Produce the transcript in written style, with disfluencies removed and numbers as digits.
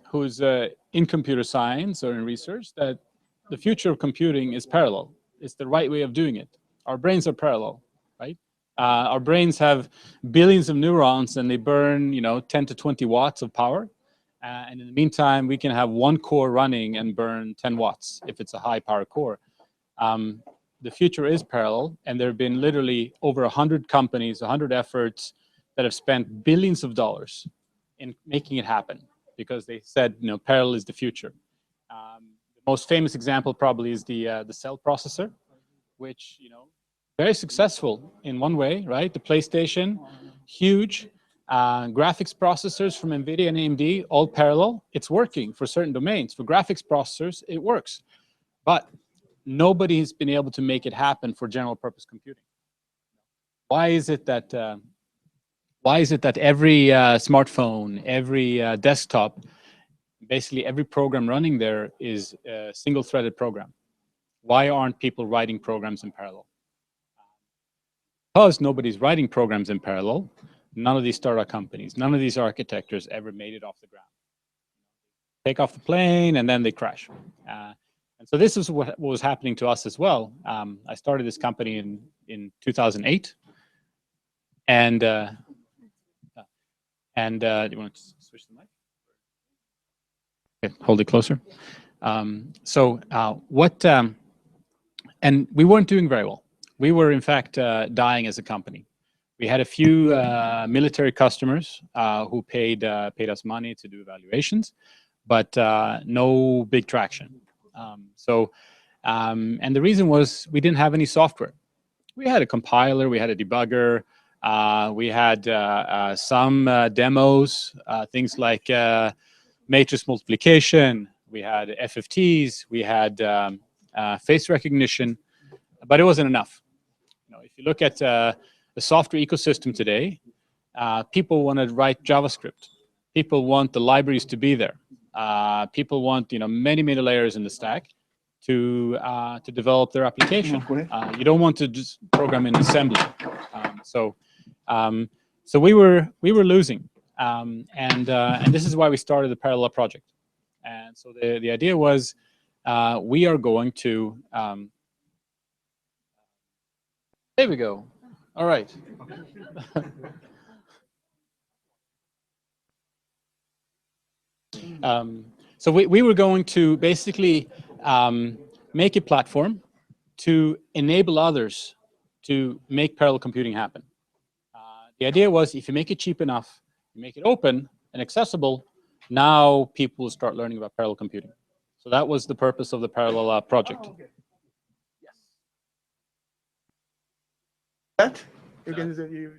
who's in computer science or in research that the future of computing is parallel. It's the right way of doing it. Our brains are parallel, right? Our brains have billions of neurons and they burn, 10 to 20 watts of power. And in the meantime, we can have one core running and burn 10 watts if it's a high power core. The future is parallel, and there have been literally over 100 companies, 100 efforts that have spent billions of dollars in making it happen because they said, parallel is the future. The most famous example probably is the cell processor, which, very successful in one way, right? The PlayStation, huge. Graphics processors from NVIDIA and AMD, all parallel. It's working for certain domains. For graphics processors, it works. But nobody has been able to make it happen for general purpose computing. Why is it that every smartphone, every desktop, basically every program running there is a single-threaded program? Why aren't people writing programs in parallel? Because nobody's writing programs in parallel, none of these startup companies, none of these architectures ever made it off the ground. Take off the plane and then they crash. And so this is what was happening to us as well. I started this company in 2008. And do you want to switch the mic? Okay, hold it closer. And we weren't doing very well. We were, in fact, dying as a company. We had a few military customers who paid us money to do evaluations, but no big traction. And the reason was we didn't have any software. We had a compiler, we had a debugger, we had some demos, things like matrix multiplication, we had FFTs, we had face recognition, but it wasn't enough. If you look at the software ecosystem today, people want to write JavaScript. People want the libraries to be there. People want many layers in the stack to develop their application. You don't want to just program in assembly. So we were losing, and this is why we started the Parallella project. And so the idea was we are going to. There we go. All right. So we were going to basically make a platform to enable others to make parallel computing happen. The idea was if you make it cheap enough, you make it open and accessible, now people will start learning about parallel computing. So that was the purpose of the Parallella project. That? You can do